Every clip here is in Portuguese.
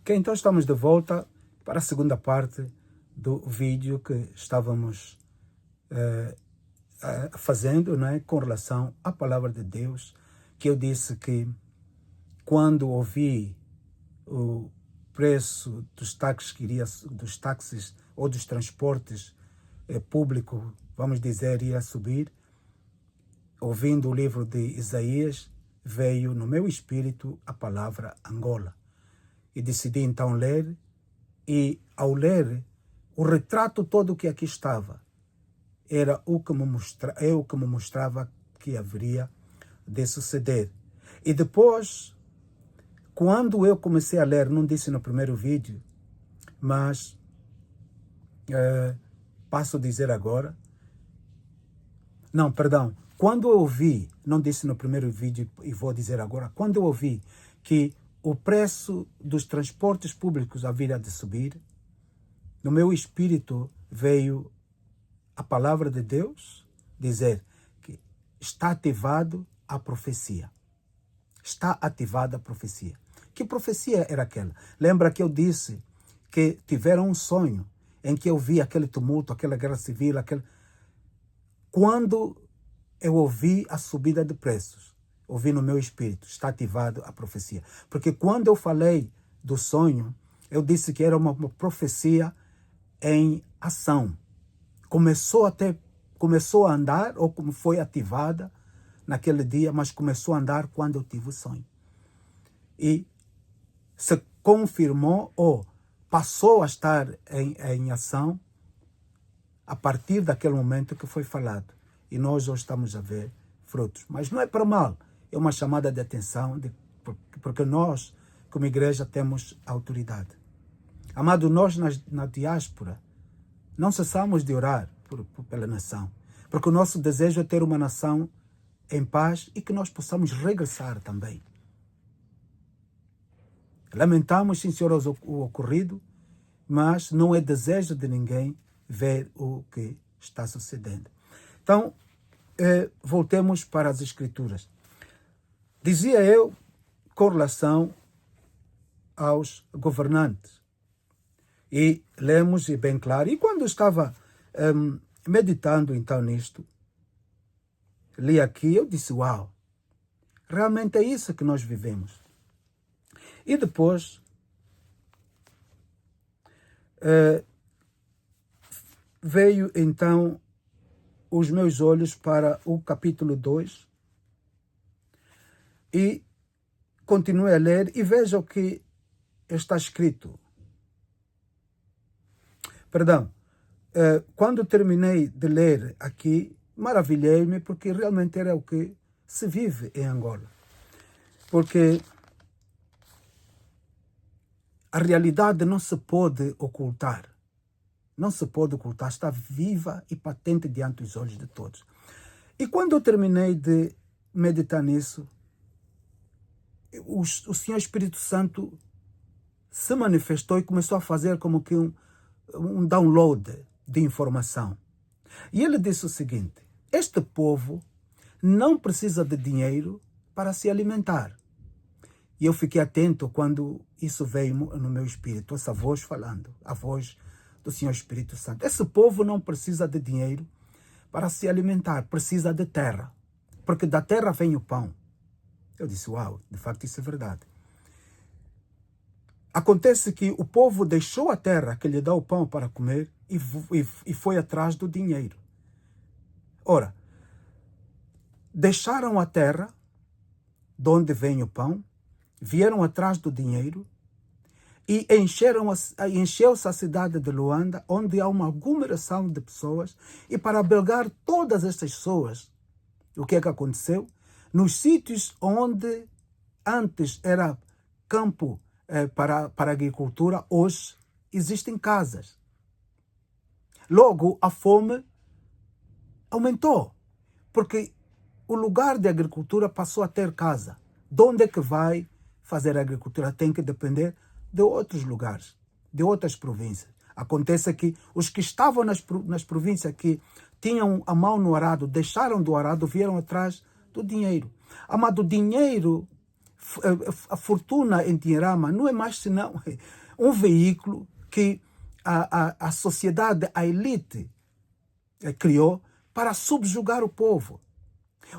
Ok, então estamos de volta para a segunda parte do vídeo que estávamos fazendo, não é, com relação à palavra de Deus, que eu disse que quando ouvi o preço dos táxis ou dos transportes públicos, vamos dizer, ia subir, ouvindo o livro de Isaías, veio no meu espírito a palavra Angola. E decidi então ler, e ao ler, o retrato todo que aqui estava era o que me mostrava que haveria de suceder. E depois, quando eu comecei a ler, não disse no primeiro vídeo, mas passo a dizer agora, não, perdão, quando eu ouvi, não disse no primeiro vídeo e vou dizer agora, quando eu ouvi que o preço dos transportes públicos haveria de subir, no meu espírito veio a palavra de Deus dizer que está ativado a profecia. Está ativada a profecia. Que profecia era aquela? Lembra que eu disse que tiveram um sonho em que eu vi aquele tumulto, aquela guerra civil, Quando eu ouvi a subida de preços, ouvi no meu espírito, está ativado a profecia. Porque quando eu falei do sonho, eu disse que era uma profecia em ação. Começou a andar, ou como foi ativada naquele dia, mas começou a andar quando eu tive o sonho. E se confirmou ou passou a estar em ação a partir daquele momento que foi falado. E nós hoje estamos a ver frutos. Mas não é para mal, é uma chamada de atenção, porque nós, como igreja, temos autoridade. Amado, nós na diáspora não cessamos de orar pela nação, porque o nosso desejo é ter uma nação em paz e que nós possamos regressar também. Lamentamos, sim, senhor, o ocorrido, mas não é desejo de ninguém ver o que está sucedendo. Então, voltemos para as Escrituras. Dizia eu com relação aos governantes. E lemos, e bem claro, e quando estava meditando então nisto, li aqui, eu disse, uau, realmente é isso que nós vivemos. E depois, veio então os meus olhos para o capítulo 2 e continuei a ler e vejo o que está escrito. Perdão, quando terminei de ler aqui, maravilhei-me porque realmente era o que se vive em Angola. Porque a realidade não se pode ocultar. Não se pode ocultar, está viva e patente diante dos olhos de todos. E quando eu terminei de meditar nisso, o Senhor Espírito Santo se manifestou e começou a fazer como que um download de informação. E ele disse o seguinte: este povo não precisa de dinheiro para se alimentar. E eu fiquei atento quando isso veio no meu espírito, essa voz falando, a voz do Senhor Espírito Santo. Esse povo não precisa de dinheiro para se alimentar, precisa de terra, porque da terra vem o pão. Eu disse, uau, de facto isso é verdade. Acontece que o povo deixou a terra que lhe dá o pão para comer e foi atrás do dinheiro. Ora, deixaram a terra de onde vem o pão, vieram atrás do dinheiro e encheu-se a cidade de Luanda, onde há uma aglomeração de pessoas, e para albergar todas estas pessoas, o que é que aconteceu? Nos sítios onde antes era campo para agricultura, hoje existem casas. Logo, a fome aumentou, porque o lugar de agricultura passou a ter casa. De onde é que vai fazer a agricultura? Tem que depender de outros lugares, de outras províncias. Acontece que os que estavam nas províncias que tinham a mão no arado, deixaram do arado, vieram atrás do dinheiro. Amado, dinheiro A fortuna em dinheirama não é mais senão um veículo que a sociedade, a elite, criou para subjugar o povo.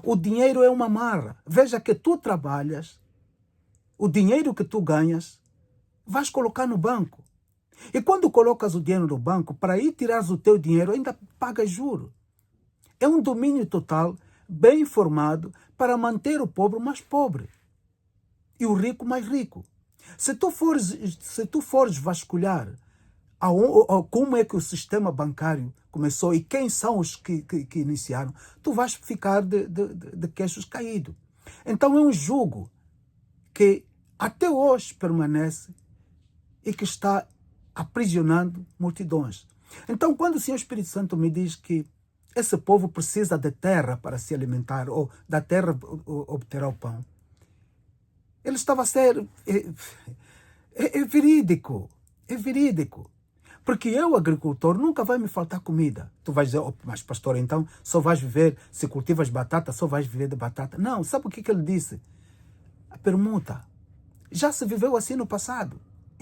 O dinheiro é uma marra. Veja que tu trabalhas, o dinheiro que tu ganhas, vais colocar no banco. E quando colocas o dinheiro no banco, para ir tirares o teu dinheiro, ainda pagas juros. É um domínio total, bem informado, para manter o pobre mais pobre e o rico mais rico. Se tu fores vasculhar como é que o sistema bancário começou e quem são os que iniciaram, tu vais ficar de queixos caídos. Então é um jugo que até hoje permanece e que está aprisionando multidões. Então, quando o Senhor Espírito Santo me diz que esse povo precisa de terra para se alimentar, ou da terra obterá o pão, ele estava a ser... É verídico. É verídico. Porque eu, agricultor, nunca vai me faltar comida. Tu vais dizer, mas pastor, então só vais viver, se cultivas batata, só vais viver de batata. Não, sabe o que ele disse? A permuta. Já se viveu assim no passado.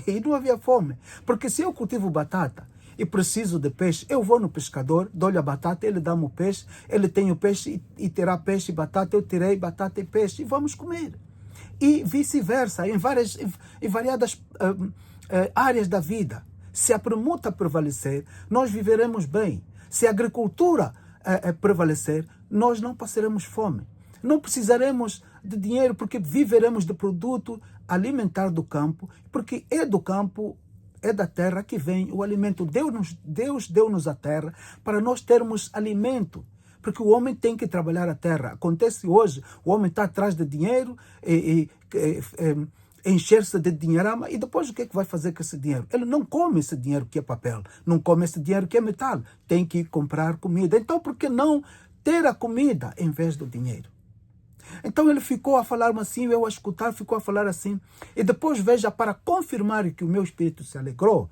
E não havia fome. Porque se eu cultivo batata e preciso de peixe, eu vou no pescador, dou-lhe a batata, ele dá-me o peixe, ele tem o peixe e terá peixe e batata, eu tirei batata e peixe e vamos comer. E vice-versa, em variadas áreas da vida. Se a permuta prevalecer, nós viveremos bem. Se a agricultura prevalecer, nós não passaremos fome. Não precisaremos de dinheiro porque viveremos do produto alimentar do campo, porque é do campo, é da terra que vem o alimento. Deus deu-nos a terra para nós termos alimento. Porque o homem tem que trabalhar a terra. Acontece hoje, o homem está atrás de dinheiro, encher-se de dinheirama, e depois o que é que vai fazer com esse dinheiro? Ele não come esse dinheiro que é papel, não come esse dinheiro que é metal, tem que comprar comida. Então, por que não ter a comida em vez do dinheiro? Então ele ficou a falar assim, eu a escutar, ficou a falar assim, e depois veja, para confirmar que o meu espírito se alegrou,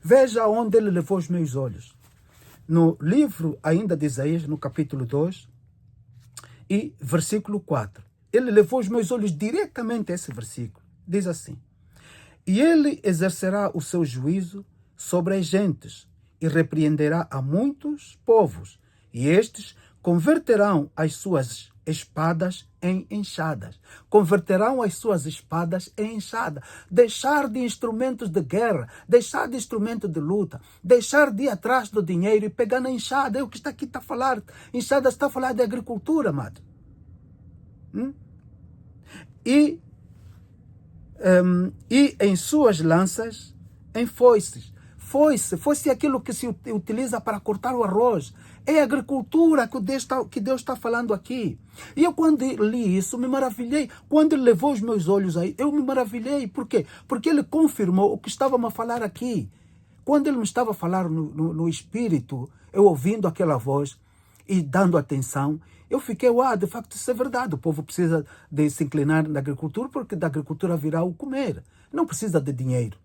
veja onde ele levou os meus olhos. No livro ainda de Isaías, no capítulo 2 e versículo 4. Ele levou os meus olhos diretamente a esse versículo. Diz assim: e ele exercerá o seu juízo sobre as gentes e repreenderá a muitos povos, e estes converterão as suas espadas em enxadas. Converterão as suas espadas em enxada. Deixar de instrumentos de guerra, deixar de instrumento de luta, deixar de ir atrás do dinheiro e pegar na enxada. É o que está aqui a falar. Enxada está a falar de agricultura, amado. E em suas lanças, em foices. Foice é aquilo que se utiliza para cortar o arroz. É a agricultura que Deus está falando aqui. E eu, quando li isso, me maravilhei. Quando ele levou os meus olhos aí, eu me maravilhei. Por quê? Porque ele confirmou o que estava a falar aqui. Quando ele me estava a falar no espírito, eu ouvindo aquela voz e dando atenção, eu fiquei, de facto isso é verdade. O povo precisa de se inclinar na agricultura, porque da agricultura virá o comer. Não precisa de dinheiro.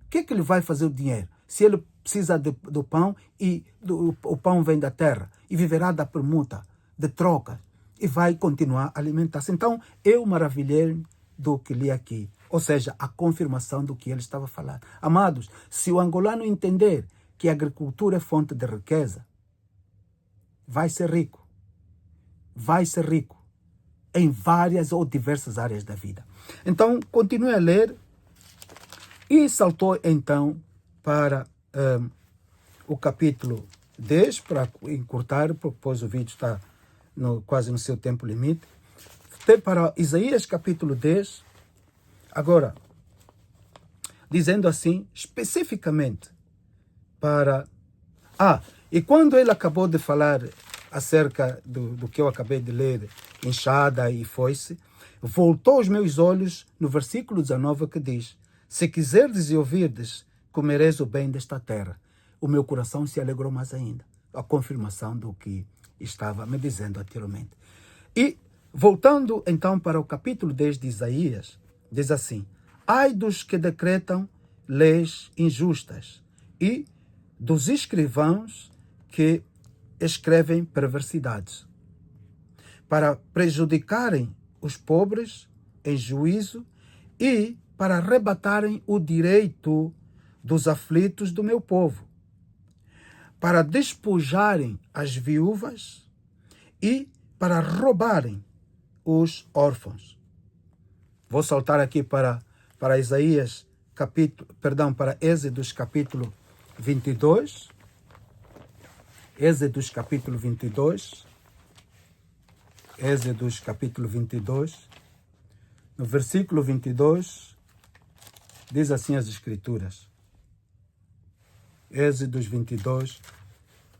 O que é que ele vai fazer o dinheiro? Se ele precisa do pão e o pão vem da terra e viverá da permuta, de troca, e vai continuar a alimentar-se. Então, eu maravilhei do que li aqui. Ou seja, a confirmação do que ele estava falando. Amados, se o angolano entender que a agricultura é fonte de riqueza, vai ser rico. Vai ser rico em várias ou diversas áreas da vida. Então, continue a ler. E saltou então para o capítulo 10, para encurtar, pois o vídeo está quase no seu tempo limite. Tem para Isaías capítulo 10, agora, dizendo assim, especificamente para... e quando ele acabou de falar acerca do que eu acabei de ler, enxada e foice, voltou os meus olhos no versículo 19 que diz: se quiserdes e ouvirdes, comereis o bem desta terra. O meu coração se alegrou mais ainda. A confirmação do que estava me dizendo anteriormente. E, voltando então para o capítulo 10 de Isaías, diz assim: ai dos que decretam leis injustas e dos escrivãos que escrevem perversidades, para prejudicarem os pobres em juízo e para arrebatarem o direito dos aflitos do meu povo, para despojarem as viúvas e para roubarem os órfãos. Vou saltar aqui para Isaías, para Êxodos capítulo 22. Êxodos capítulo 22. Êxodos capítulo 22. No versículo 22, diz assim as Escrituras. Êxodos 22,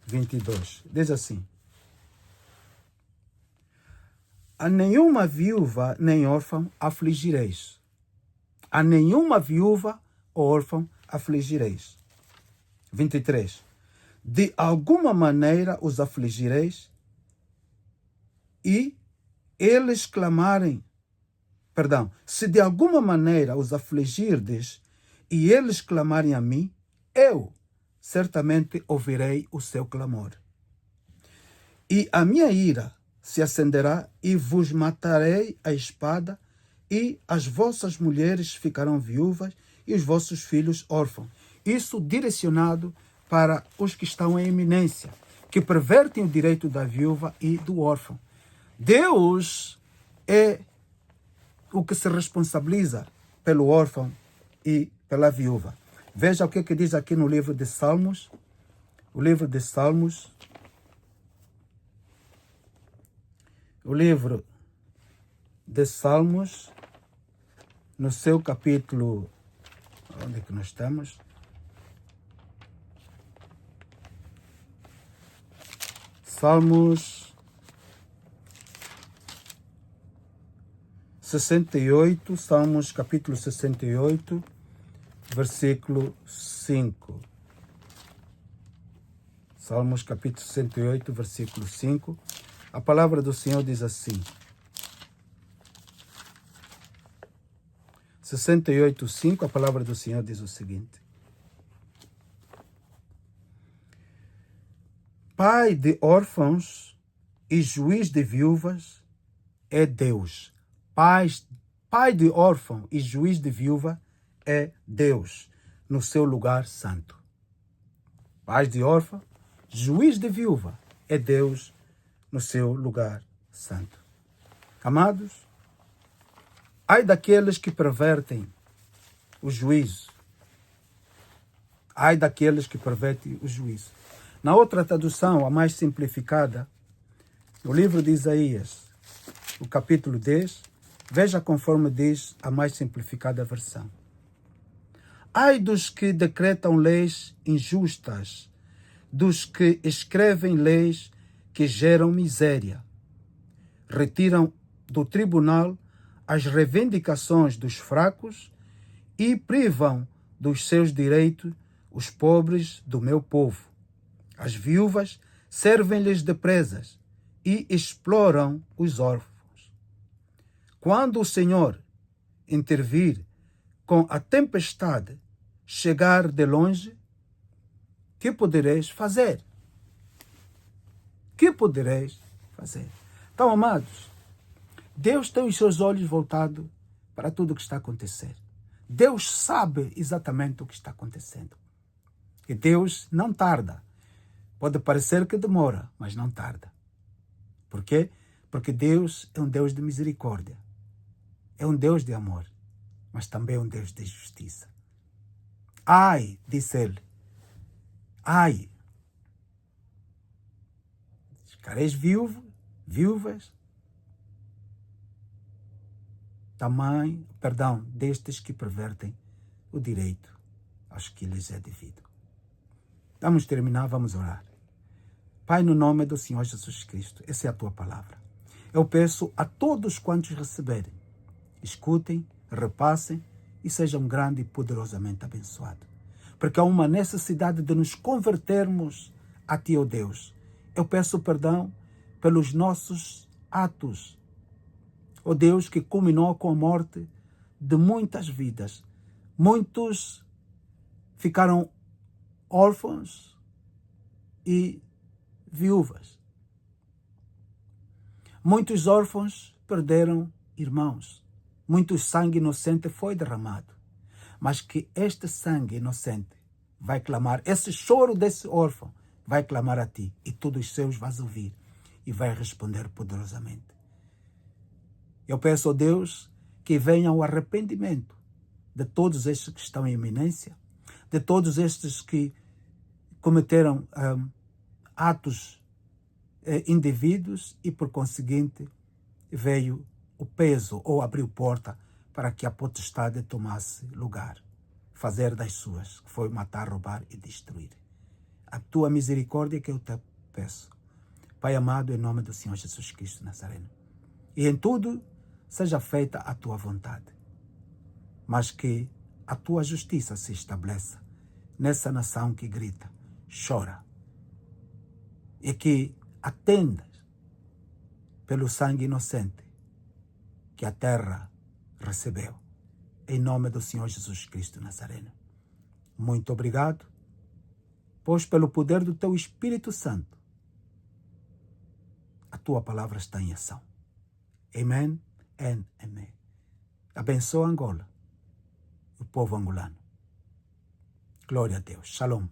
22. Diz assim: a nenhuma viúva nem órfão afligireis. A nenhuma viúva ou órfão afligireis. 23. De alguma maneira os afligireis e eles clamarem. Se de alguma maneira os afligirdes e eles clamarem a mim, eu certamente ouvirei o seu clamor. E a minha ira se acenderá e vos matarei a espada, e as vossas mulheres ficarão viúvas e os vossos filhos órfãos. Isso direcionado para os que estão em eminência, que pervertem o direito da viúva e do órfão. Deus é o que se responsabiliza pelo órfão e pela viúva. Veja o que diz aqui no livro de Salmos. O livro de Salmos. O livro de Salmos, no seu capítulo... Onde é que nós estamos? Salmos 68, Salmos capítulo 68, versículo 5. Salmos capítulo 68, versículo 5. A palavra do Senhor diz assim. 68, 5, a palavra do Senhor diz o seguinte: Pai de órfãos e juiz de viúvas é Deus. Pai de órfão e juiz de viúva é Deus, no seu lugar santo. Pai de órfão, juiz de viúva é Deus, no seu lugar santo. Amados, ai daqueles que pervertem o juízo. Ai daqueles que pervertem o juízo. Na outra tradução, a mais simplificada, no livro de Isaías, o capítulo 10, veja conforme diz a mais simplificada versão. Ai dos que decretam leis injustas, dos que escrevem leis que geram miséria. Retiram do tribunal as reivindicações dos fracos e privam dos seus direitos os pobres do meu povo. As viúvas servem-lhes de presas e exploram os órfãos. Quando o Senhor intervir com a tempestade, chegar de longe, que podereis fazer? Que podereis fazer? Então, amados, Deus tem os seus olhos voltados para tudo o que está acontecendo. Deus sabe exatamente o que está acontecendo. E Deus não tarda. Pode parecer que demora, mas não tarda. Por quê? Porque Deus é um Deus de misericórdia. É um Deus de amor, mas também é um Deus de justiça. Ai, disse ele, ai, ficareis viúvas, destes que pervertem o direito aos que lhes é devido. Vamos terminar, vamos orar. Pai, no nome do Senhor Jesus Cristo, essa é a tua palavra. Eu peço a todos quantos receberem, escutem, repassem e sejam grande e poderosamente abençoados. Porque há uma necessidade de nos convertermos a Ti, ó Deus. Eu peço perdão pelos nossos atos, ó Deus, que culminou com a morte de muitas vidas. Muitos ficaram órfãos e viúvas. Muitos órfãos perderam irmãos. muito sangue inocente foi derramado, mas que este sangue inocente vai clamar, esse choro desse órfão vai clamar a ti, e tu dos seus vais ouvir e vai responder poderosamente. Eu peço a Deus que venha o arrependimento de todos estes que estão em iminência, de todos estes que cometeram atos indevidos e, por conseguinte, veio o peso ou abriu porta para que a potestade tomasse lugar, fazer das suas, que foi matar, roubar e destruir. A tua misericórdia que eu te peço, Pai amado, em nome do Senhor Jesus Cristo Nazareno. E em tudo seja feita a tua vontade, mas que a tua justiça se estabeleça nessa nação que grita, chora, e que atendas pelo sangue inocente que a terra recebeu. Em nome do Senhor Jesus Cristo Nazareno. Muito obrigado, pois pelo poder do teu Espírito Santo, a tua palavra está em ação. Amém e amém. Abençoa Angola, o povo angolano. Glória a Deus. Shalom.